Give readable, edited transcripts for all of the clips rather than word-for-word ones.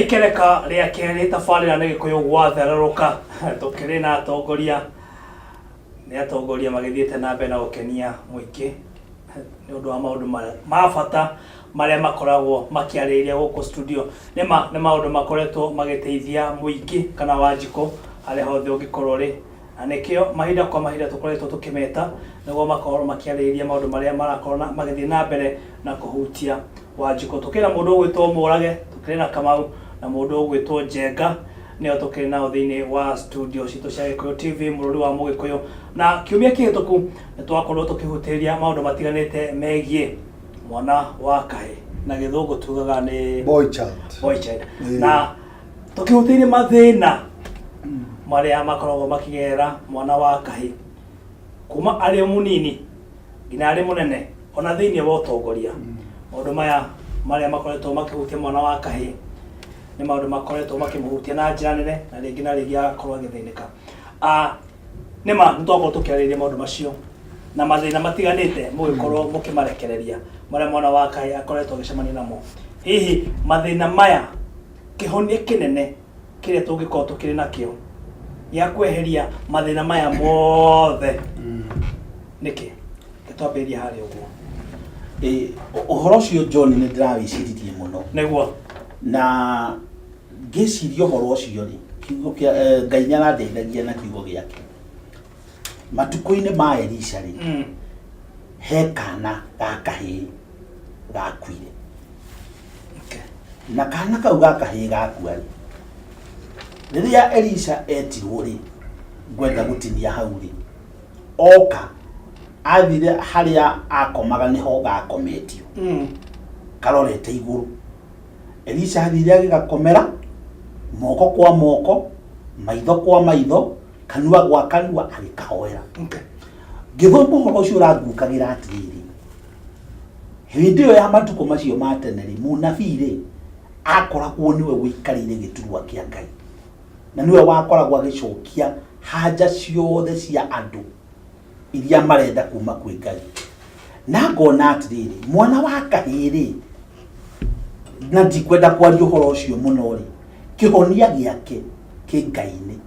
ikereka ria keri tabarira ni gikuyu gwatheraruka tukiri na atongoria ni atongoria magithiete na mbere na gukenia muingi ni undu wa maundu ma bata maria makoragwo makiariria guku studio ni maundu makoretwo magiteithia muingi kana Wanjikũ ari hothe ungikorwo ri anikio mahinda kwa mahinda tukoretwo tukimeta niguo makorwo makiariria maundu maria marakorwo magithie na mbere na kuhutia Wanjikũ tukira mundu ugwitwo Murage tukiri na Kamau na mundu ugwitwo Njenga nio tukiri nao thiini wa studio citu cia Gikuyu TV mururi wa Mugikuyu na kiumia kihituku nitwakorwo tukihutiria maundu matiganite megie mwana wa Kahii na githungu tugaga ni boy child na tukihutiria mathina maria makoragwo makigera mwana wa Kahii kuma ari munini nginya ari munene ona thiini wa utongoria maundu maya maria makoretwo makihutia mwana wa Kahii ni maundu makoretwo makimuhutia na njira nene na ringi na ringi agakorwo agithinika nima nitwakorwo tukiariria maundu macio na mathina matiganite mugikorwo mukimarekereria maria mwana wa Kahii akoretwo agicemania namo hihi mathina maya kihonia kinene kiria tungikorwo tukiri nakio ya kweheria mathina maya mothe niki kitwambiria hari uguo uhoro cio John ni ndirawiciririe muno niguo na ngiciria uhoro ucio ri kiugo kia Ngai nyarandeithagia na kiugo giake matuko-ini ma Elisha ri he kana ga Kahii gakuire na kana kau ga Kahii gakua ri riria Elisha etirwo ri gwenda gutinia hau ri oka athire haria akomaga niho gakometio karorete iguru Elisha athire agigakomera moko kwa moko maitho kwa maitho kanua gwa kanua agikahoera githombo horo cio rangukagira atiriri hindi yo ya matuko macio mateneri munabii ri akoragwo niwe wikarire giturwa kia Ngai na niwe wakoragwo agicokia haja ciothe cia andu iria marenda kuma kwi Ngai na ngona atiriri mwana wa Kahii ri na ndikwenda kwaria uhoro ucio muno ri kihonia giake ki Ngai-ini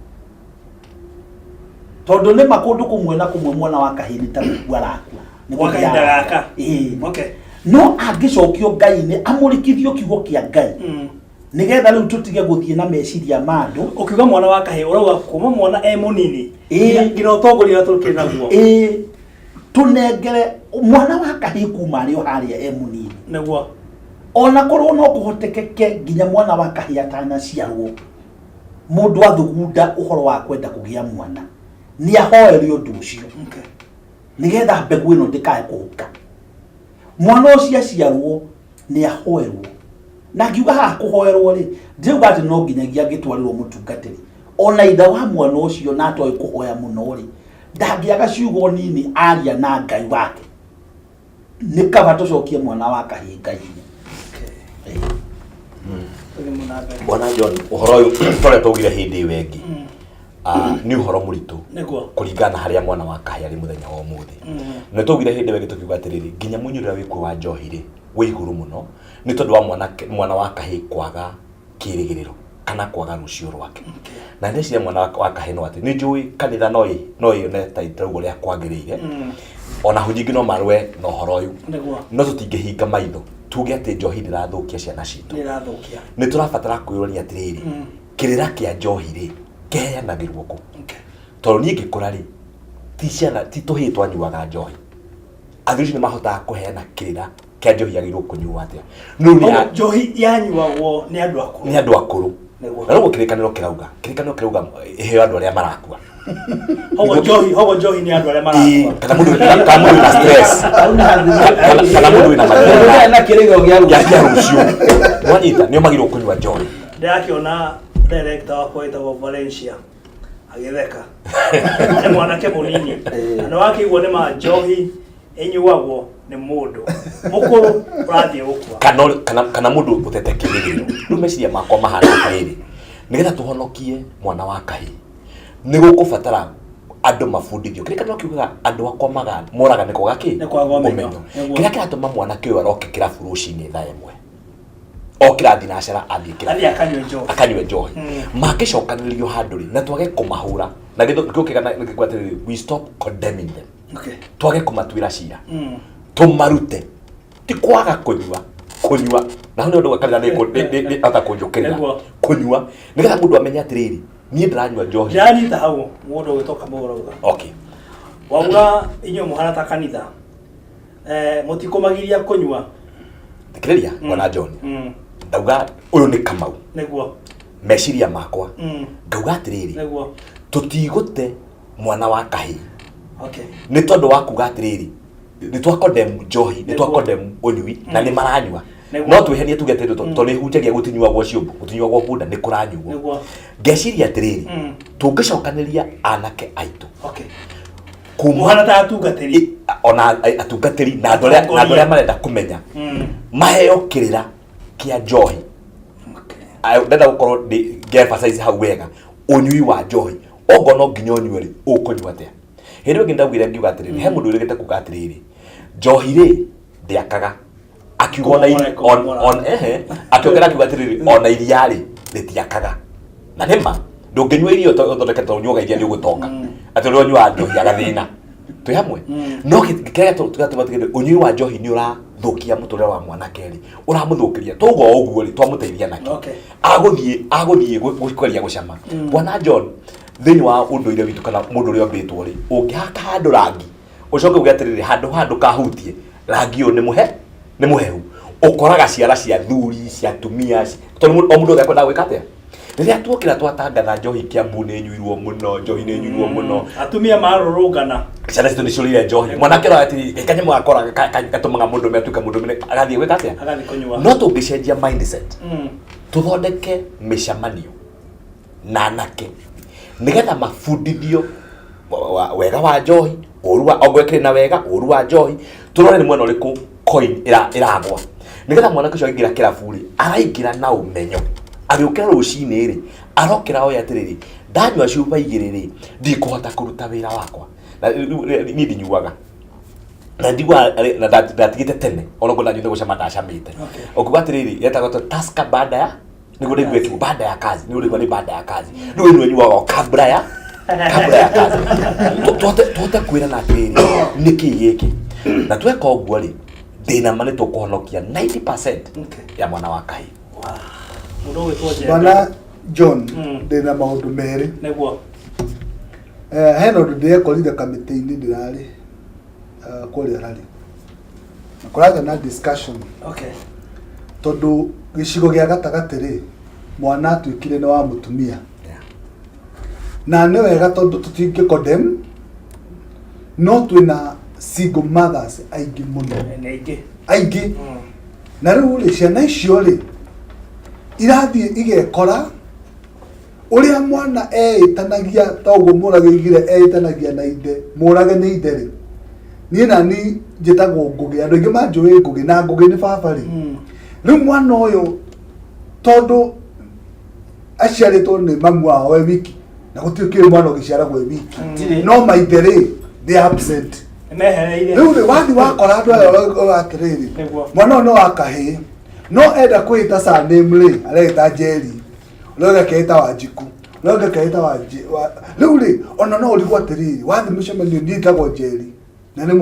tondu ni makundu kumwe na kumwe mwana wa Kahii ni ta gwarakua ni gwakainda gaka okay no angicokio Ngai-ini amurikithio kiugo kia Ngai nigetha riu tutige guthie na meciria mandu ukiuga mwana wa Kahii urauga kuma mwana munini ngina utongoria turukiri naguo tunengere mwana wa Kahii kuma rio haria munini niguo ona korwo no kuhotekeke nginya mwana wa Kahii atanaciarwo mundu athugunda uhoro wa kwenda kugia mwana ni ahoerio undu ucio nigetha mbegu ino ndikae kuhuka mwana ucio aciarwo ni ahoerwo na ngiuga ha kuhoerwo ri ndiuga ati no nginyagia gitwarirwo mutungatiri ona itha wa mwana ucio na atoi kuhoya muno ri ndangiaga ciugo nini aria na Ngai wake ni kaba tucokie mwana wa Kahii Ngai-ini Bwana John uhoro uyu tore tugire hindi wengi ni uhoro muritu kuringana haria mwana wa Kahii ari muthenya wa umuthi ni tugire hindi wengi tukiuga atiriri nginya munyurira wiku wa njohi ri wi iguru muno ni tondu wa mwana wa Kahii kwaga kirigiriro kana kwaga rucio rwake na ndeciria mwana wa Kahii no ati ni njui kanitha no ne taitaugo ria kwagirire ona hujingi no marwe no horo uyu no tutingihinga maitho tuge ati njohi ndirathukia ciana citu ni turabatara kwiroria atiriri kirira kia njohi ri keheanagirwo ku tondu ni ngikura ri ti ciana ti tuhitwa nyuaga njohi athuri ni mahotaga kuheana kirira kia njohi yagirwo kunyua atia no ni njohi yanyuagwo ni andu akuru na no kirikaniro kirauga iheo andu aria marakua hogo njohi ni andu aria marakua kana mundu na stress kana mundu na mathina na kirigo gia rucio wanyita nio magirwo kunyua njohi ndakiona director wa kwetagwo Valencia agitheka ni mwanake munini na wakigwo ni ma njohi enyuagwo ni mundu mukuru urathie gukua kana mundu utete kirigiro rumeciria makwa mahana riri nigetha tuhonokie mwana wa Kahii ni gukubatara andu mafundithio kire kana kiuga andu akomaga moraga niko gaki umenyo kira kiratuma mwana kiyo aroke kirabu rucini thaa imwe okira dinashara athikira akanywe njohi makicokanĩrio handũ rĩ na twage kũmahũra na gĩkĩga na gĩkwatĩrĩrĩ we stop condemning them twage kũmatuĩra cira tũmarute ti kwaga kũnyua na hau nĩ ũndũ gwakarĩra nĩ ata kũnjũkĩrĩra kũnyua nĩgetha mũndũ amenye atĩrĩrĩ niĩ ndĩranyua njohi ndĩranyita hau mũndũ ũgĩtoka mũgũrauga okay waura inyuĩ mũhana ta kanitha mũtikũmagiria kũnyua thikĩrĩria Bwana John ndauga ũyũ nĩ Kamau nĩguo meciria makwa ngauga atĩrĩrĩ tũtigũte mwana wa kahĩĩ nĩ tondũ wa kuga atĩrĩrĩ nĩ twa condemn njohi nĩ twa condemn ũnyui na nĩ maranyua no twĩhenie tuge atĩrĩrĩ tondũ nĩ hunjagia gũtinyuagwo ciũmbu gũtinyuagwo bunda nĩ kũranyuo ngeciria atĩrĩrĩ tũngĩcokanĩria anake aitũ kumana ta atungatĩri ona atungatĩri na andũ arĩa marenda kũmenya maheo kĩrĩra kia njohi ndenda gũkorwo ngĩemphasize hau wega ũnyui wa njohi ongo no nginya ũnyue rĩ ũkũnyua atĩa hĩndĩ ĩngĩ ndaugire ngiuga atĩrĩrĩ he mũndũ ũrĩgĩte kuga atĩrĩrĩ njohi rĩ ndĩakaga akiuga akiongera akiuga atĩrĩrĩ ona iria rĩ rĩtiakaga na nĩma ndũngĩnyua irio ũthondekete ũnyuaga iria nĩ ũgũtonga atĩ ũrĩa ũnyuaga njohi agathĩna twĩ hamwe no kĩrĩa tũgatũmatigĩrĩra ũnyui wa njohi nĩ ũrathũkia mũtũrĩre wa mwanake rĩ ũramũthũkĩria tũguo ũguo rĩ twamũteithia nake agũthiĩ gũkweria gũcama Bwana John thĩinĩ wa ũndũire witũ kana mũndũ ũrĩa ombĩtwo rĩ ũngĩhaka handũ rangi ũcoke uge atĩrĩrĩ handũ kahutie rangi ũyũ nĩ mũhehu ũkoraga ciara cia thuri cia tumia tondũ o mũndũ ũthekwendaga gwĩka atĩa rĩrĩa tuokĩra twatangatha njohi Kiambu nĩ nyuirwo mũno njohi nĩ nyuirwo mũno atumia marũrũngana ciana citũ nĩ ciũrĩire njohi mwanake rwa atĩ kanyamũ gakora gatũmaga mũndũ atuĩka mũndũ agathiĩ gwĩka atĩa no tũngĩcenjia mindset tũthondeke mĩcemanio na anake nĩgetha mabundithio wega wa njohi ũru wa ongwekĩrĩ na wega ũru wa njohi tũrore nĩ mwena ũrĩkũ coin ĩragwa nĩgetha mwanake ũcio aingĩra kĩrabu rĩ araingĩra na ũmenyo agĩũkĩra rũcinĩ rĩ arokĩra oya atĩrĩrĩ ndanyua cuba igĩrĩ rĩ ndikũhota kũruta wĩra wakwa niĩ ndinyuaga na ndigua na ndatigĩte tene ona ngona nyume gũcama ndacamĩte ũkuga atĩrĩrĩ yetagwo taska baada ya nĩguo nĩguo kiugo baada ya kazi nĩguo nĩguo nĩ baada ya kazi nĩguo nĩguo nyuaga kabla ya kazi tũhote kwĩrana atĩrĩrĩ nĩkĩ gĩkĩ na tweka ũguo rĩ thĩna ma nĩ tũkũhonokia 90% ya mwana wa kahĩĩ Bwana John ndĩna maũndũ merĩ nĩguo hena ũndũ ndĩrekorire kamĩtĩ-inĩ ndĩrarĩ kũrĩa rari na kũragĩa na discussion tondũ gĩcigo gĩa gatagatĩ rĩ mwana atuĩkire nĩ wa mũtumia na nĩ wega tondũ tũtingĩ condemn no twĩna single mothers aingĩ mũno aingĩ na rĩu rĩ ciana icio rĩ irathiĩ igekora ũrĩa mwana eitanagia ta ũguo Mũrage igire eitanagia na inde Mũrage nĩ inde rĩ niĩ nani njĩtagwo Ngũgĩ andũ aingĩ manjũĩ Ngũgĩ na Ngũgĩ nĩ baba rĩ rĩu mwana ũyũ tondũ aciarĩtwo nĩ mamu wao we wiki na gũtiũkĩrĩ mwana ũgĩciaragwo we wiki no maithe rĩ they absent rĩu rĩ wathi wakora andũ aya atĩrĩrĩ mwana ũyũ nĩ wa kahĩĩ no enda kwĩta surname rĩ areta Njeri ũrĩa keita Wanjiku ũrĩa keita rĩu rĩ ona no ũrigwo atĩrĩrĩ wathi mũcemanio niĩ ndagwo Njeri na nĩ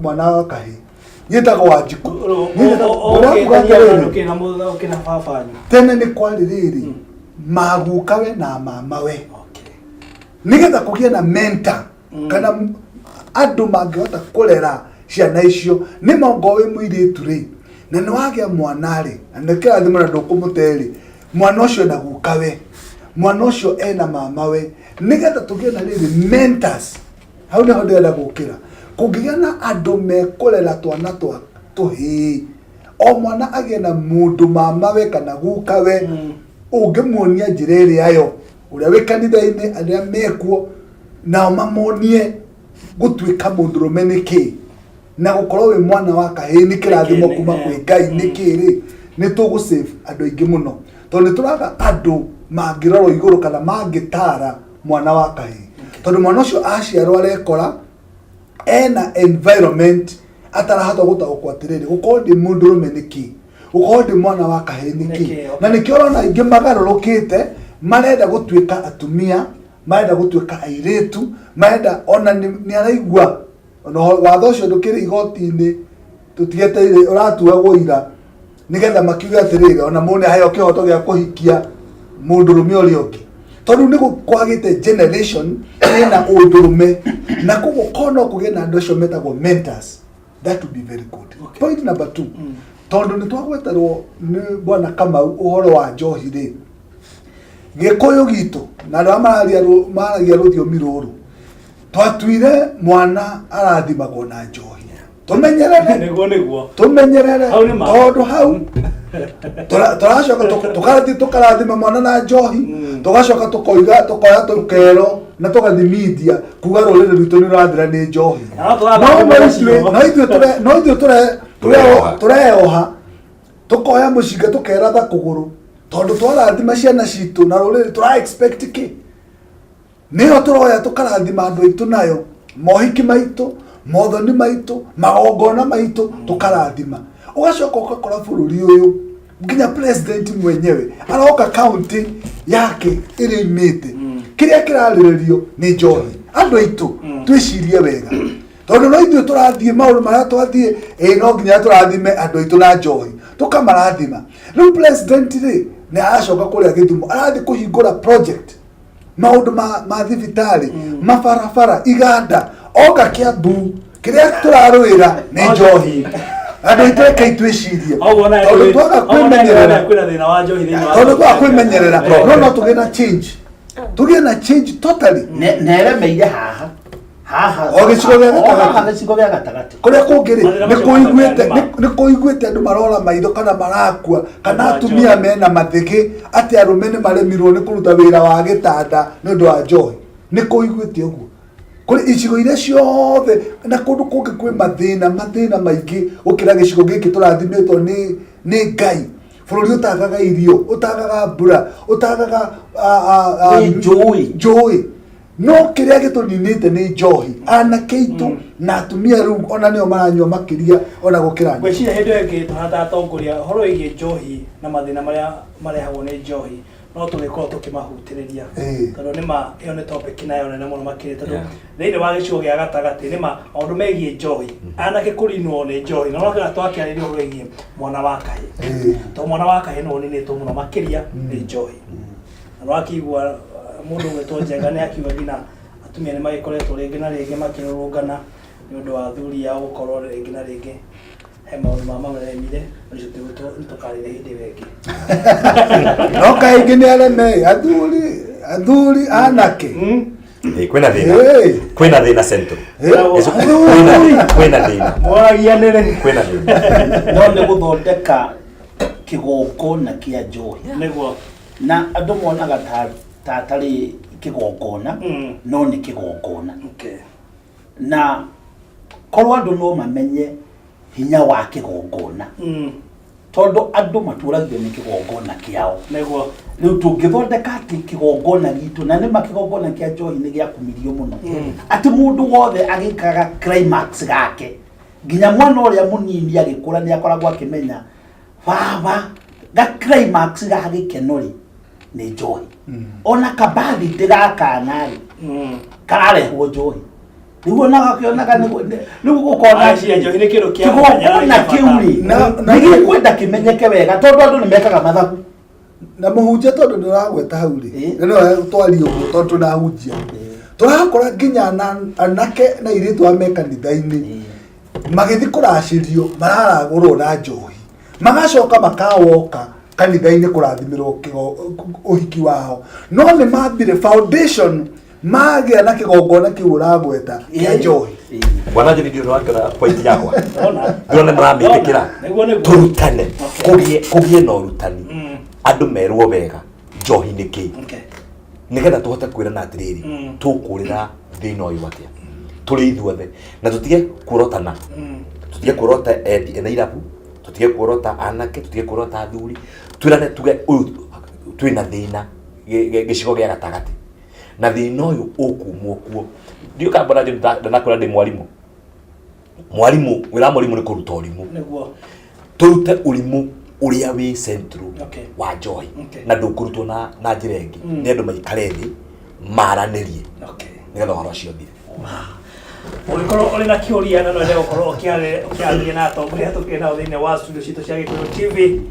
mwana wa kahĩĩ niĩ ndagwo Wanjiku tene nĩ kwarĩ rĩrĩ magukawe na mamawe nĩgetha kũgĩe na mentor kana andũ mangĩhota kũrera ciana icio nĩ mongo wĩ mũirĩtu rĩ na nĩ wagĩa mwana rĩ na kĩrathimo na ndũkũmũte rĩ mwana ũcio na gukawe mwana ũcio ena mamawe nĩgetha tũgĩe na rĩrĩ mentors hau nĩho ndĩrenda gũkĩra kũngĩgĩa na andũ mekũrera twana twa tũhĩĩ o mwana agĩe na mũndũ mamawe kana gukawe ũngĩmuonia njĩra ĩrĩa yo ũrĩa wĩ kanitha-inĩ arĩa mekuo nao mamonie gũtuĩka mũndũrũme nĩkĩ na gũkorwo wĩ mwana wa kahĩĩ nĩ kĩrathimo kuma kwĩ Ngai nĩkĩ rĩ nĩ tũgũsave andũ aingĩ mũno tondũ nĩ tũraga andũ mangĩrorwo igũrũ kana mangĩtara mwana wa kahĩĩ tondũ mwana ũcio aciarwo arekora ena environment atarahota gũtaũkwo atĩrĩrĩ gũkorwo ndĩ mũndũrũme nĩkĩ ukondi mwana wa kaheniki na nikio rona ingi magarurukite marenda gutuika atumia marenda gutuika airetu marenda ona ni araigua ona watho ucio ndukiri igoti-ini tutigeteire uratuagwo ira nigetha makiuga atiriri ona mune hayo kihoto gia kuhikia mundurume uri ungi tondu ni kwagite generation ina undurume na kugo kono kugena andu acio metagwo mentors. That would be very good. Okay. Point number 2. Tondu ni twagweterwo ni bwana kama uhoro wa njohi ri gikuyu gitu na andu maragia ruthiomi ruru twatuire mwana arathimagwo na njohi tumenyerere tondu hau turacoka tukarathima mwana na njohi tugacoka tukoya tukero na tugathimithia kuga ruriri rwitu ni rurathira ni njohi no ithuĩ tureoha tukoya mucinga tukeratha kuguru tondu twarathima ciana citu na ruriri tura expect ki niyo turoya tukarathima andu aitu nayo mohiki maitu mothoni maitu magongona maitu tukarathima ugacoka ukakora bururi uyu nginya president mwenyewe aroka county yake iri imite kiria kirariririo ni njohi andu aitu twicirie wega tondu no ithuĩ turathie maundu maria twathie no nginya turathime andu aitu na njohi tukamarathima riu president ri ni aracoka kuria Githumu arathi kuhingura project maundu ma thibitari mabarabara iganda oka Kiambu kiria turarwira ni njohi andu itweka itwicirie tondu twaga kwimenyerera no tugena change totally neremeire haha gicigo gia gatagati kuria kungiri ni kuiguite andu marora maitho kana marakua kana atumia mena mathigi ati arume ni maremirwo ni kuruta wira wa gitanda ni undu wa njohi ni kuiguite uguo kuri icigo iria ciothe na kundu kungi kwi mathina maingi ukira gicigo giki turathimitwo ni Ngai bururi utagaga irio utagaga mbura utagaga njui no kiria gituninite ni njohi anake itu na atumia riu ona nio maranyua makiria ona gukira gwiciria hindu ingi tuhata atongoria horo igie njohi na mathina maria marehagwo ni njohi no tugikorwo tukimahutiriria tondu nima iyo ni topic nayo nene muno makiri tondu thiini wa gicigo gia gatagati nima maundu megie njohi anake kurinwo ni njohi no ngira twakiariria horo igie mwana wa kahi to mwana wa kahi no ninitwo muno makiria ni njohi no akigwa mundu wetwo Njenga ni akiuga ngina atumia ni magikoretwo ringi na ringi makirurungana ni undu wa thuri yao gukorwo ringi na ringi he maundu maremire nicio tukarire hindi wengi no kaingi ni areme athuri anake kwina thina centro kwina thina mwagianire kwina thina no ni guthondeka kigongona kia njohi niguo na andu monaga tatari kigongona no ni kigongona na korwo andu no mamenye hinya wa kigongona tondu andu maturagio ni kigongona kiao niguo riu tungithondeka ati kigongona gitu na nima kigongona kia njohi ni gia kumirio muno ati mundu wothe agikaga climax gake nginya mwana uria munini agikura ni akoragwo akimenya baba ga climax ga gikenori ni njohi ona kabathi tigakanari kararehwo njohi niguo nagakionaga niguo gukona njohi ni kindu kia kigongona kiuri na gikwenda kimenyeke wega tondu andu ni mekaga mathabu na muhunjia tondu ndiragweta hau ri no twari uguo tondu na hunjia turakora nginya anake na iritu a mekanitha-ini magithi kuracirio mararagurwo na njohi magacoka makawoka kanitha-ini kurathimirwo uhiki wao no ni mambire foundation magia na kigongona kiu uragweta kia njohi bwana jini ndio wakira point yakwa ndona mramitikira turutane kugie no rutani andu merwo wega njohi ni ki nigetha tuhote kwirana atiriri tukurira thina uyu atia turi ithuothe na tutige kurotana tutige kurota ena irabu tutige kurota anake tutige kurota athuri twirane tuge uyu twina thina gicigo gia gatagati na thina uyu ukumwo kuo ndio kambona ndio ndakora ndi mwarimu wira mwarimu ni kuruta urimu niguo turute urimu uria wi central wa Joy na ndũkũrutwo na njĩra ĩngĩ nĩ andũ maikare thĩ maranĩrie nĩgetha ũhoro ũcio ũthire. Ũngĩkorwo ũrĩ na kĩũria na no wende gũkorwo ũkĩarĩria na atongoria tũkĩrĩ nao thĩinĩ wa studio citũ cia Gĩkũyũ TV,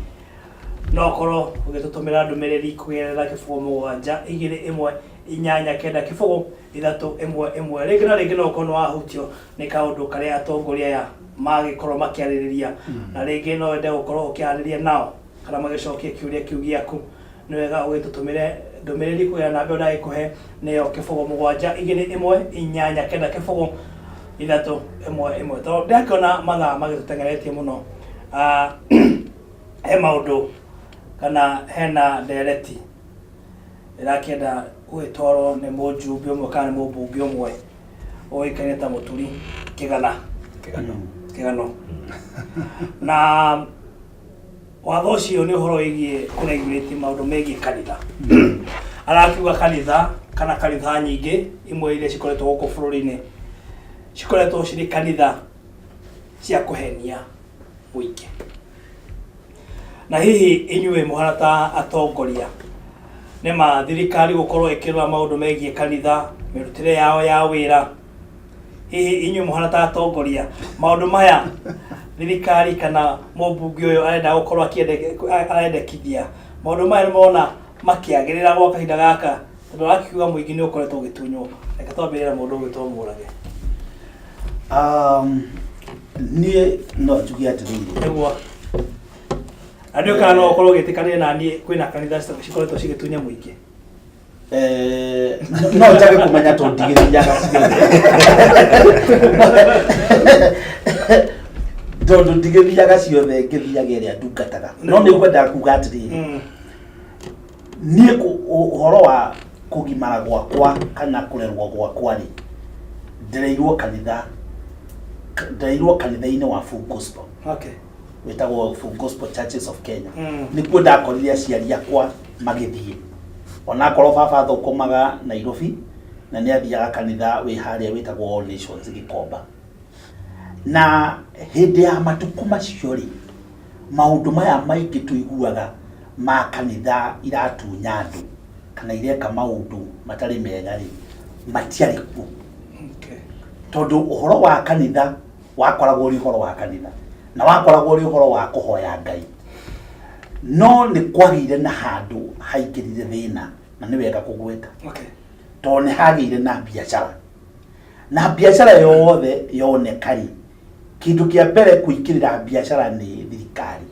no ũkorwo ũgĩtũtũmĩra ndũmĩrĩri kũgerera 07199311 rĩngĩ na rĩngĩ no ũkorwo nĩ wahutio nĩ kaũndũ karĩa atongoria aya magĩkorwo makĩarĩrĩria na rĩngĩ no wende gũkorwo ũkĩarĩria nao kana magĩcokia kĩũria kĩu gĩaku, nĩ wega ũgĩtũtũmĩre ndũmĩrĩri kũgerera namba ĩrĩa ndagĩkũhe nĩyo 0722899311. tondũ ndĩrakĩona mathaa magĩtũtengeretie mũno. He maũndũ kana hena ndereti ĩrakĩenda gwĩtwarwo nĩ mũjumbe ũmwe kana nĩ mũmbunge ũmwe ũĩkaine ta Mũturi Kĩgano na watho ũcio nĩ ũhoro wĩgiĩ kũregulate maũndũ megiĩ kanitha. Arakiuga kanitha kana kanitha nyingĩ imwe iria cikoretwo gũkũ bũrũri-inĩ cikoretwo cirĩ kanitha cia kũhenia mũingĩ, na hihi inyuĩ mũhana ta atongoria nĩma thirikari gũkorwo ĩkĩrora maũndũ megiĩ kanitha mĩrutĩre yao ya wĩra, hihi inyuĩ mũhana ta atongoria maũndũ maya thirikari kana mũmbunge ũyũ arenda gũkorwo arendekithia maũndũ maya nĩ mona makĩagĩrĩra gwa kahinda gaka, tondũ arakiuga mũingĩ nĩ ũkoretwo ũgĩtunywo. Reke twambĩrĩre mũndũ ũgĩtwo Mũrage. Niĩ no njuge atĩrĩrĩ nĩguo andũ kana no ũkorwo ũgĩtĩkanĩria na niĩ kwĩna kanitha cikoretwo cigĩtunya mũingĩ. No njage kũmenya tondũ ndigĩthiaga tondũ ndigĩthiaga ciothe ngĩthiaga ĩrĩa ndungataga, no nĩ ngwendaga kuga atĩrĩrĩ niĩ ũhoro wa kũgimara gwakwa kana kũrerwo gwakwa rĩ ndĩreirwo kanitha-inĩ wa Full Gospel wĩtagwo Full Gospel Churches of Kenya. Nĩkuo ndakorire aciari akwa magĩthiĩ, onakorwo baba thũkũmaga Nairobi na nĩ athiaga kanitha wĩ harĩa wĩtagwo All Nations Gĩkomba. Na hĩndĩ ya matukũ macio rĩ maũndũ maya maingĩ tũiguaga ma kanitha iratunya andũ kana ireka maũndũ matarĩ mega rĩ matiarĩ kuo. Tondũ ũhoro wa kanitha wakoragwo ũrĩ ũhoro wa kanitha na wakoragwo ũrĩ ũhoro wa kũhoya Ngai, no nĩ kwagĩire na handũ haingĩrire thĩna na nĩ wega kũgweta. Tondũ nĩ hagĩire na biacara, na biacara yothe yoneka rĩ kĩndũ kĩa mbere kũingĩrĩra biacara nĩ thirikari.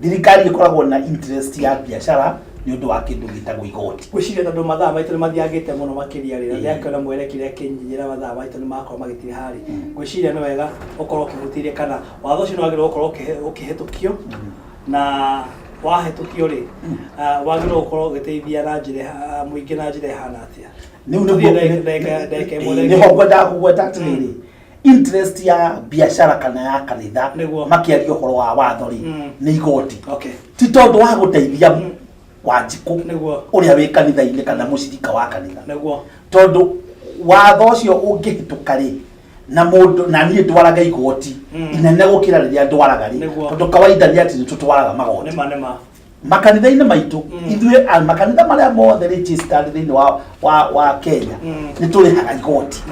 Thirikari ĩkoragwo na interest ya biacara nĩ ũndũ wa kĩndũ gĩtagwo igoti. Gwĩciria tondũ mathaa maitũ nĩ mathiagĩte mũno makĩria rĩrĩa ndĩrakĩona mwerekere kĩnyinyĩra mathaa maitũ nĩ makorwo magĩtire harĩ, gwĩciria nĩ wega ũkorwo ũkĩhutirie kana watho ũcio nĩ wagĩrĩirwo gũkorwo ũkĩhetũkio, na wahetũkio rĩ wagĩrĩirwo gũkorwo ũgĩteithia na njĩra mũingĩ na njĩra ĩhana atĩa? Nĩho ngwendaga kũgweta atĩrĩrĩ interest ya biacara kana ya kanitha makĩaria ũhoro wa watho rĩ nĩ igoti, ti tondũ wa gũteithia Wanjikũ ũrĩa wĩ kanitha-inĩ kana mũcirika wa kanitha. Tondũ watho ũcio ũngĩhĩtũka rĩ na mũndũ na niĩ ndwaraga igoti inene gũkĩra rĩrĩa ndwaraga rĩ, tondũ kawaida nĩ atĩ tũtwaraga magoti makanitha-inĩ maitũ. Ithuĩ makanitha marĩa mothe registered thĩinĩ wa Kenya nĩ tũrĩhaga igoti.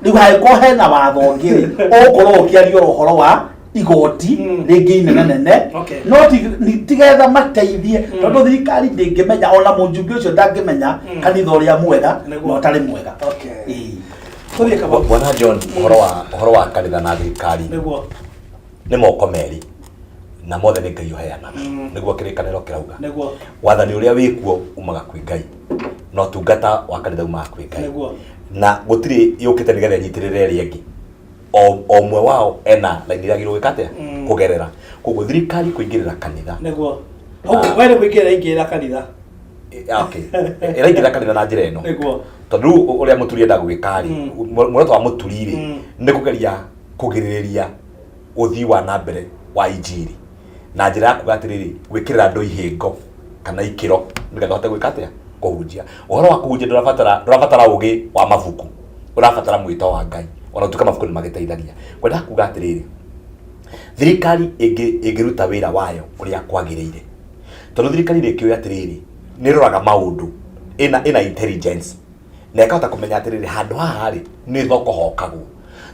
Rĩu hangĩkorwo hena watho ũngĩ ũgũkorwo ũkĩaria ũhoro wa igoti rĩngĩ inene no tigetha mateithie, tondũ thirikari ndĩngĩmenya ona mũjumbe ũcio ndangĩmenya kanitha ũrĩa mwega na ũtarĩ mwega. Bwana John, ũhoro wa kanitha na thirikari nĩ moko merĩ na mothe nĩ Ngai ũheanaga, nĩguo kĩrĩkanĩro kĩrauga. Wathani ũrĩa wĩkuo umaga kwĩ Ngai na ũtungata wa kanitha umaga kwĩ Ngai, na gũtirĩ yũkĩte nĩgetha nyitĩrĩre ĩrĩa ĩngĩ. O ũmwe wao ena laini yagĩrĩirwo gwĩka atĩa kũgerera. Koguo thirikari kũingĩrĩra kanitha nĩguo wene kũingĩrĩra kanitha ĩraingĩrĩra kanitha na njĩra ĩno, tondũ rĩu ũrĩa Mũturi enda gwĩka rĩ muoroto wa Mũturi rĩ nĩ kũgeria kũgirĩrĩria ũthii wa na mbere wa injiri na njĩra ya kuga atĩrĩrĩ gwĩkĩrĩra andũ ihĩngo kana ikĩro nĩgetha hote gwĩka atĩa kũhunjia. Ũhoro wa kũhunjia ndũrabatara ũgĩ wa mabuku, ũrabatara mwĩto wa Ngai. Ona tuka mabuku nĩ magĩteithagia. Kwenda kuga atĩrĩrĩ thirikari ĩngĩruta wĩra wayo ũrĩa kwagĩrĩire, tondũ thirikari rĩkĩoya atĩrĩrĩ nĩ roraga maũndũ ĩna intelligence na ĩkahota kũmenya atĩrĩrĩ handũ haha rĩ nĩ thoko hokagwo,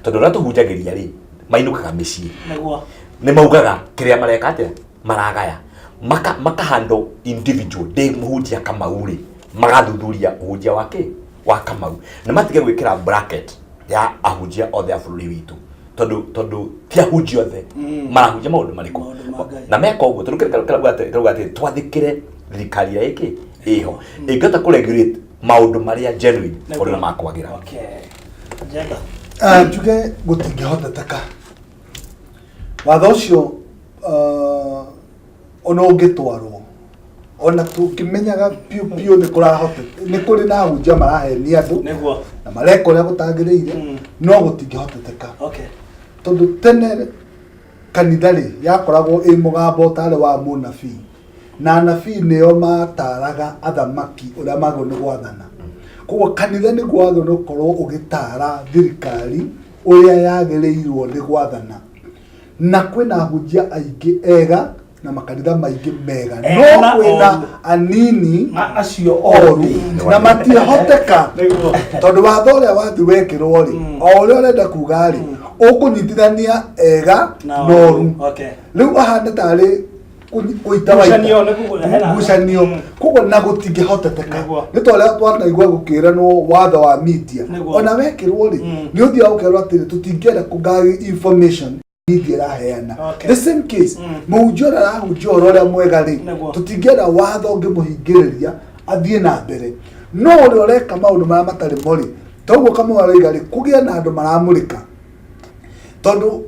tondũ ũrĩa tũhunjagĩria rĩ mainũkaga mĩciĩ nĩ maugaga kĩrĩa mareka atĩa maragaya makahandle individual ndĩ mũhunjia Kamau rĩ magathuthuria ũhunjia wa Kamau na matige gwĩkĩra bracket ya ahunjia othe a bũrũri witũ, tondũ ti ahunjia othe marahunjia maũndũ marĩkũ na meka ũguo, tondũ kĩrauga atĩ twathĩkĩre thirikari ĩrĩa ĩkĩ ĩho ĩngĩhota kũregulate maũndũ marĩa genuine bũrũri na makwagĩra. Njuge gũtingĩhoteteka watho ũcio ona ũngĩtwarwo ona tũkĩmenyaga piũ nĩ kũrĩ na ahunjia marahenia andũ na mareka ũrĩa gũtagĩrĩire no gũtingĩhoteteka tondũ tene kanitha rĩ yakoragwo ĩ mũgambo ũtarĩ wa mũnabii na anabii nĩo mataraga athamaki ũrĩa magĩrĩirwo nĩ gwathana, koguo kanitha nĩ gwagĩrĩirwo nĩ gũkorwo ũgĩtara thirikari ũrĩa yagĩrĩirwo nĩ gwathana, na kwĩna ahunjia aingĩ ega na makanitha maingĩ mega no kwĩna anini acio oru na matihoteka tondũ watho ũrĩa wathi wekĩrwo rĩ o ũrĩa ũrenda kuga rĩ ũkũnyitithania ega na oru rĩu ahana tarĩ ngucanio koguo na gũtingĩhoteteka nĩ ta ũrĩa twanaigua gũkĩranwo watho wa media ona wekĩrwo rĩ nĩ ũthiaga gũkerwo atĩrĩ tũtingĩenda kũgari information media ĩraheana the same case mũhunjia ũrĩa arahunjia ũhoro ũrĩa mwega rĩ tũtingĩenda watho ũngĩmũhingĩrĩria athiĩ na mbere, no ũrĩa ũreka maũndũ marĩa matarĩ mo rĩ toguo Kamau arauga rĩ kũgĩa na andũ maramũrĩka, tondũ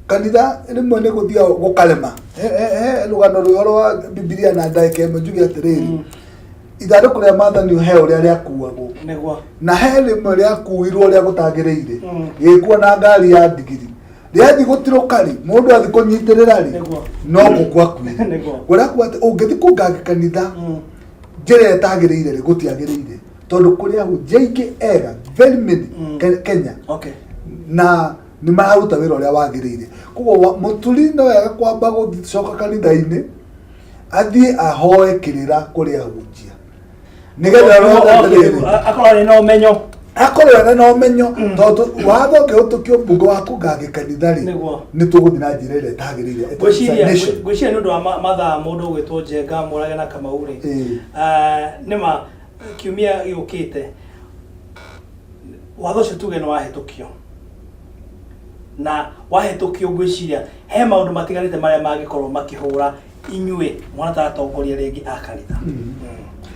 kanitha rĩmwe nĩ gũthiaga gũkarema rũgano rũhoro wa Bibilia na ndagĩka ĩmwe njuge atĩrĩrĩ ithandũkũ rĩa maathani he ũrĩa rĩakuagwo na he rĩmwe rĩakuirwo ũrĩa gũtagĩrĩire gĩkuo na ngari ya ndigiri rĩathiĩ gũtirũka rĩ mũndũ athiĩ kũnyitĩrĩra rĩ no gũkua kũrakuwa atĩ ũngĩthiĩ kũnganga kanitha njĩra ĩtagĩrĩire rĩ gũtiagĩrĩire tondũ kũrĩ ahunjia aingĩ ega very many Kenya na nĩ mararuta wĩra ũrĩa wagĩrĩire, koguo mũturi no wega kwamba gũcoka kanitha-inĩ athiĩ ahoe kĩrĩra kũrĩ ahunjia nĩgetha akorwo ena na ũmenyo tondũ watho ũngĩhĩtũkio mbunge wa kũnganga kanitha rĩ nĩ tũgũthiĩ na njĩra ĩrĩa ĩtagĩrĩire. Ngwĩciria nĩ ũndũ wa mathaa mũndũ ũgwĩtwo Njenga Mũrage na Kamau rĩ nĩma kiumia gĩũkĩte watho ũcio tuge nĩ wahĩtũkio na wahĩtũkio ngwĩciria he maũndũ matiganĩte marĩa mangĩkorwo makĩhũra inyuĩ mwana ta atongoria rĩngĩ a kanitha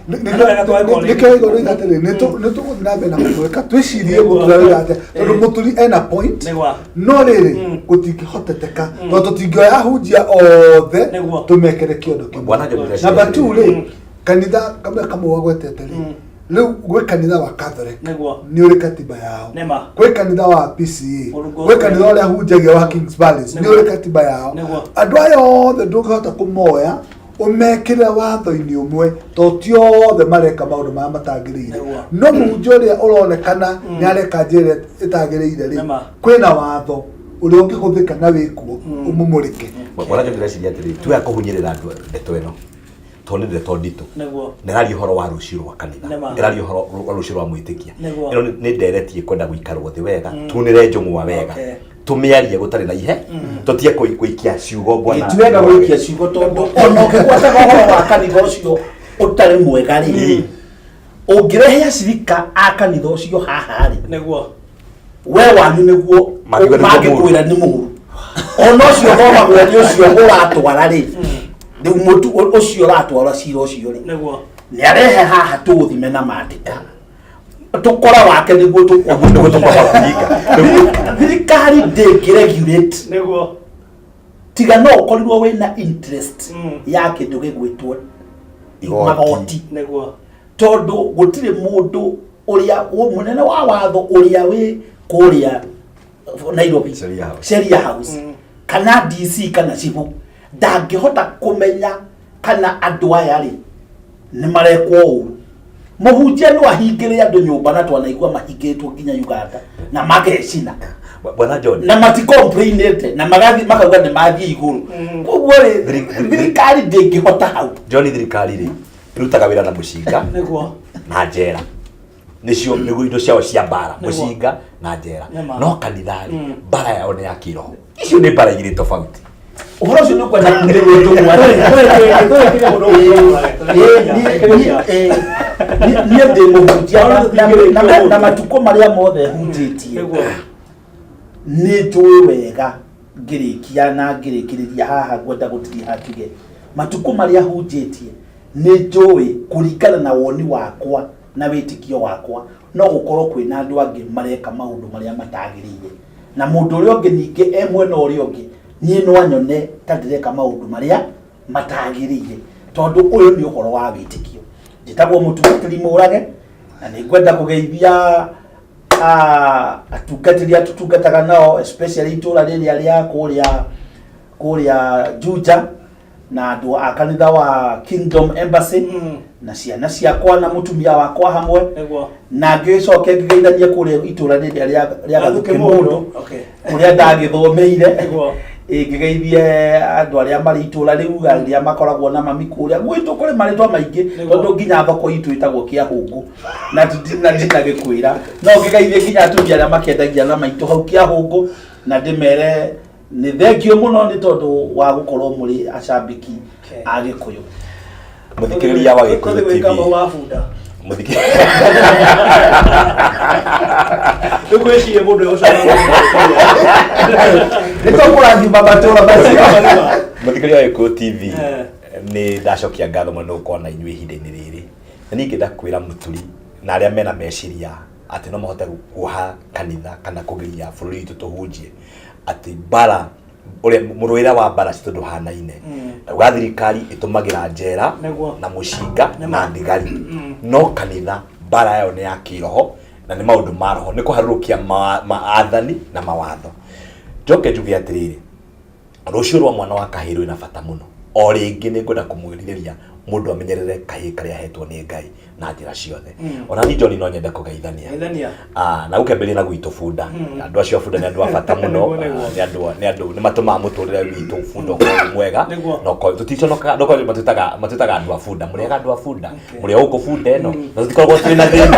nĩkĩo igũrũ igatĩrĩ nĩ tũgũthiĩ na mbere na gwĩka twĩcirie gũtura wĩra atĩa tondũ mũturi ena point no rĩrĩ gũtingĩhoteteka tondũ tũtingĩoya ahunjia othe tũmekere kĩondo kĩmwe. Number 2 rĩ kanitha Kamau agwetete rĩ rĩu gwĩ kanitha wa Catholic nĩ ũrĩ katiba yao, gwĩ kanitha wa PCA, gwĩ kanitha ũrĩa hunjagia wa Kings Palace nĩ ũrĩ katiba yao, andũ aya othe ndũngĩhota kũmoya umekire watho-inĩ ũmwe to ti othe mareka maũndũ marĩa matagĩrĩire no mũhunjia ũrĩa ũronekana nĩ areka njĩra ĩtagĩrĩire rĩ kwĩna watho ũrĩa ũngĩhũthĩka na wĩkuo ũmũmũrĩke. Mwana ndĩreciria atĩrĩ tuya kũhunyĩrĩra andũ ndeto ĩno tondũ nĩ ndeto nditũ nĩ ĩraria ũhoro wa rũciũ rwa kanitha ĩraria ũhoro wa rũciũ rwa mwĩtĩkia ĩno nĩ nderetie kwenda gũikarwo thĩ wega tunĩre njũng'wa wega tumĩarie gũtarĩ na ihe tũtige gũikia ciugo bwana ituwega gũikia ciugo tondũ ona ũngĩgwataga ũhoro wa kanitha ũcio ũtarĩ mwega rĩ ũngĩrehe acirika a kanitha ũcio haha rĩ we wanyu nĩguo mangĩkwĩra nĩ mũru ona ũcio thomagwo nĩ ũcio ũratwara rĩ rĩu mũtu ũcio ũratwara cira ũcio rĩ nĩ arehe haha tũgũthime na mandĩka tukora wake niguo thirikari ndĩngĩregulate tiga no ũkorirwo wĩna interest ya kĩndũ gĩgwĩtwo magoti tondũ gũtirĩ mũndũ ũrĩa mũnene wa watho ũrĩa wĩ kũrĩa Nairobi Sheria House kana DC kana Cibu ndangĩhota kũmenya kana andũ aya rĩ nĩ marekwo ũru. Mũhunjia no ahingĩre andũ nyũmba na twanaigua mahingĩtwo nginya Uganda na magecina Bwana John na mati complainete na magathi makauga ni mathie iguru koguo ri thirikari ndingihota hau John thirikari ri irutaga wira na mucinga niguo na njera nicio niguo indo ciao cia mbara mucinga na njera no kanithari mbara yao ni ya kiroho icio ni mbara igiri tofauti uhoro ucio ni kwenda kundirwo ndumwa niä ndä må hutia na matukå marä a mothe hunjätie nä njå wega ngä rä kia na ngä rä kä rä ria haha ngwenda gå tiria hatige matukå marä a hunjätie nä njå kå ringana na woni wakwa na wä tä kio wakwa no gå korwo kwä na andå angä mareka maå ndå marä a matagä rä ire na må ndå å rä a å ngä ningä e mwena å rä a å ngä niä no anyone ta ndä reka maå ndå marä a matagä rä ire tondå å yå nä å horo wa wä tä kio njätagwo må tungatä må rage na nä ngwenda kå geithia atungatä ri a tå tungataga nao especially itå ra rä rä a rä a kå rä a Juja na andå a kanitha wa Kingdom Embassy na ciana ciakwa na mutumia wakwa hamwe na ngä coke ngä geithania kå rä a itå ra rä rä a rä a gathukä må ndå kå rä a ndagä thomeire ngä geithie andå arä a marä itå ra rä u arä a makoragwo na mami kå rä a gwitå kå rä marä twa maingä tondå nginya thoko itå ä tagwo kä a hå ngå na ndinagä kwä ra no ngä geithie nginya atumia arä a makendagia na maitå hau kä a hå ngå na ndä mere nä thengio må no nä tondå wa gå korwo må rä acambiki a gä kå yå må thikä rä ria wa gä kå yå TV må thikä nä kwä ciä må ndå å nä tokå rathima matå ra macio må thikä rä ria wa gä kå yå TV nä ndacokia ngatho må no gå korwo na inyuä ihinda-inä rä rä na ningä ndakwä ra må turi na arä a mena meciria atä no mahote kuoha kanitha kana kå geria bå rå ri witå tå hunjie atä mbara må rå ä ra wa mbara citå ndå hanaine uga thirikari ä tå magä ra njera na må cinga na thigari no kanitha mbara yayo nä ya kä roho na nä maå ndå ma roho nä kå harå rå kia maathani na mawatho njoke njuge atä rä rä rå cio rwa mwana wa kahä rå ä na bata må no o rä ngä nä ngwenda kå mwä rirä ria må ndå amenyerere kahä karä a hetwo nä Ngai na njä ra ciothe ona ni John no nyende kå geithania na gå kä na gwitå bunda andå acio bunda nä andå a bata må no nä matå maga må tå rä re witå bunda å mwega tå ticonoka matwä taga andå a bunda må rä aga andå a bunda må rä a gå kå bunda ä no na tå tikoragwo twä na thä na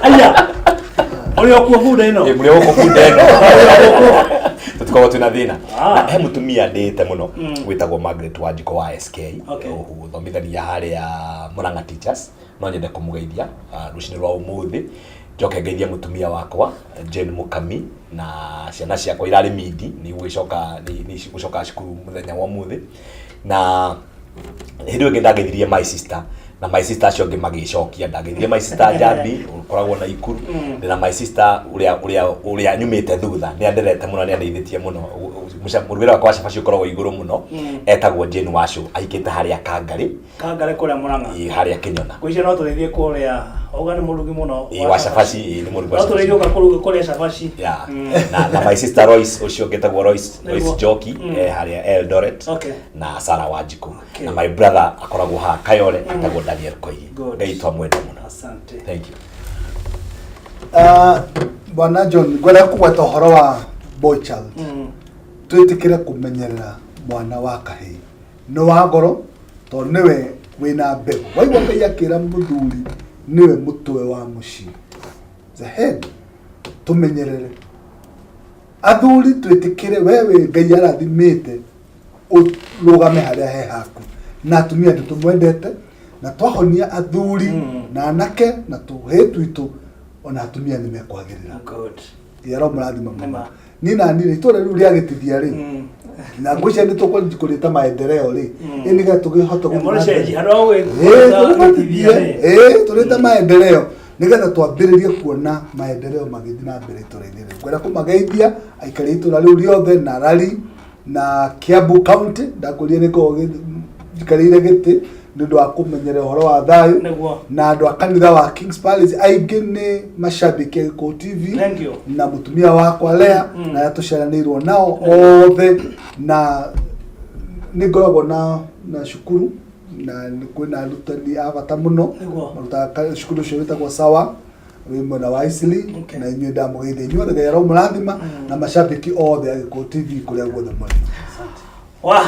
aya å rä a kuo bunda ä no må rä a gå kå bunda ä no tukorwo twina thina he mutumia ndite muno gwitagwo Margaret Wanjiko wa SK thomithania haria Murang'a Teachers no nyende kumugeithia rucini rwa umuthi njoke ngeithia mutumia wakwa Jane Mukami na ciana ciakwa irari midi ni gucoka cukuru muthenya wa umuthi na hindi ĩngĩ ndageithirie my sister na my sister acio ngĩ magicokia ndageithirie my sister Njambi ukoragwo na Ikuru na my sister uria nyumite thutha ni anderete muno ni andeithĩtie muno mũrugĩre wakwa cabaci ukoragwo igũrũ muno etagwo Jane Washu ahikĩte harĩa Kangari kũrĩa Murang'a harĩa Kĩnyona kwĩcia no tũrĩthie kũrĩa oga nĩ mũrugi mũno wa cabaci nĩ mũrugi wa cabaci no tũrĩthie ũka kũruga cabaci na my sister Royce ũcio ngĩtagwo Royce Joki harĩa Eldoret na Sarah Wanjiko na my brother akoragwo ha Kayole etagwo Daniel Koigi ngeitwa mwenda muno asante thank you Bwana John gwenda kũgweta ũhoro wa boy child twĩtĩkĩre kũmenyerera mwana wa kahĩĩ nĩ wa ngoro tondũ nĩwe wĩna mbegũ waigua Ngai akĩra mũthuri nĩwe mũtwe wa mũciĩ the head tũmenyerere athuri twĩtĩkĩre wewe Ngai arathimĩte ũrũgame harĩa he haku na atumia nĩtũmwendete na twahonia athuri na anake na tũhĩĩ twitũ ona atumia nĩmekwagĩrĩra yaro mũrathima mũno ni na ni itore rĩu rĩagĩtithia rĩ na ngũcia nĩ tũkũrĩta maendeleo rĩ ĩnĩ ga tũgĩhota tũrĩta maendeleo nĩgetha twambĩrĩrie kuona maendeleo magĩthiĩ na mbere itũra-inĩ rĩu ngwenda kũmageithia aikari itũra rĩu rĩothe na Rari na Kiambu County ndakũria nĩko njikarĩire gĩtĩ nĩ ũndũ wa kũmenyerera ũhoro wa thayũ na andũ a kanitha wa Kings Palace aingĩ nĩ macambĩki a Gĩkũyũ TV na mũtumia wakwa Lea na arĩa tũceranĩirwo nao othe na nĩ ngoragwo na cukuru na kwĩna arutani a bata mũno marutaga cukuru ũcio wĩtagwo Sawa wĩ mwena wa Isili na inyuĩ ndamũgeithia inyuothe Ngai aramũrathima na macambĩki othe a Gĩkũyũ TV kũrĩa guothe mũrĩ. Wa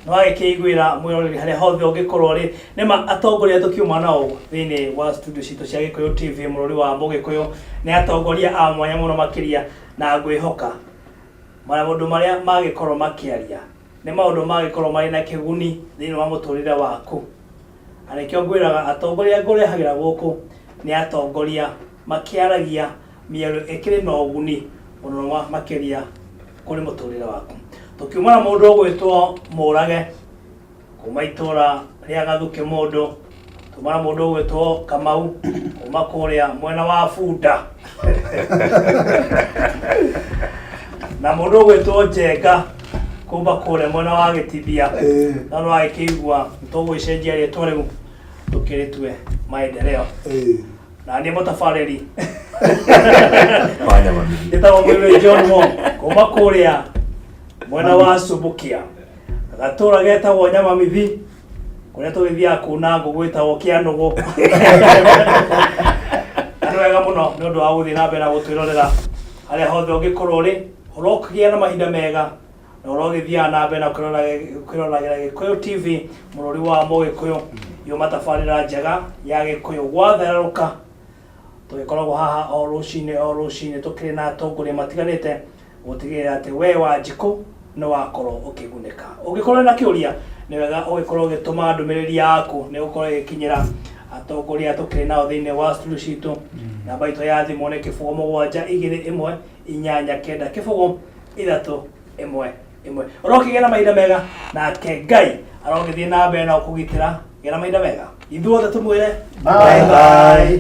no agĩkĩiguĩra mwĩroreri harĩa hothe ũngĩkorwo rĩ nĩma atongoria tũkiuma nao thĩinĩ wa studio citũ cia Gĩkũyũ TV mũrori wa Mũgĩkũyũ nĩ atongoria a mwanya mũno makĩria na ngwĩhoka maũndũ marĩa magĩkorwo makĩaria nĩ maũndũ magĩkorwo marĩ na kĩguni thĩinĩ wa mũtũrĩre waku. Arĩkĩo ngwĩraga atongoria ngũrehagĩra gũkũ nĩ atongoria makĩaragia mĩario ĩkĩrĩ na ũguni mũno makĩria kũrĩ mũtũrĩre waku. Tũkiuma na mũndũ ũgwĩtwo Mũrage kuma itũra rĩa Gathuke mũndũ, tuma na mũndũ ũgwĩtwo Kamau kuma kũrĩa mwena wa Bunda na mũndũ ũgwĩtwo Njenga kuma kũrĩa mwena wa Gĩtithia. Na no agĩkĩigua tũgwĩcenjia rĩtwa rĩu tũkĩrĩtue Maendeleo na nĩ mũtabarĩri ndĩtagwo Mũirũ John Mo kuma kũrĩa mwena wa Subukia, gatũra getagwo Nyamamithi kũrĩa tũgĩthiaga kuuna ngũgũ ĩtagwo Kĩanũgũ. Nĩ wega mũno nĩ ũndũ wa gũthiĩ na mbere na gũtwĩrorera harĩa hothe ũngĩkorwo ũrĩ, ũrokĩgĩa na mahinda mega na ũrogĩthiaga na mbere na kwĩroragĩra Gĩkũyũ TV mũrori wa Mũgĩkũyũ yuma tabarĩra njega ya Gĩkũyũ gwatherũka. Tũgĩkoragwo haha o rũcinĩ tũkĩrĩ na atongoria matiganĩte gũtigĩrĩra atĩ we Wanjikũ nĩ wakorwo ũkĩgunĩka. Ũngĩkorwo na kĩũria nĩ wega ũgĩkorwo ũgĩtũma ndũmĩrĩri yaku nĩ gũkorwo ĩgĩkinyĩra atongoria tũkĩrĩ nao thĩinĩ wa studio citũ. Namba itũ ya thimũ nĩ 0721-219-311. Ũrokĩgĩa na mahinda mega nake Ngai arogĩthiĩ na mbere na gũkũgitĩra. Gĩa na mahinda mega. Ithuothe tũmwĩre bye bye.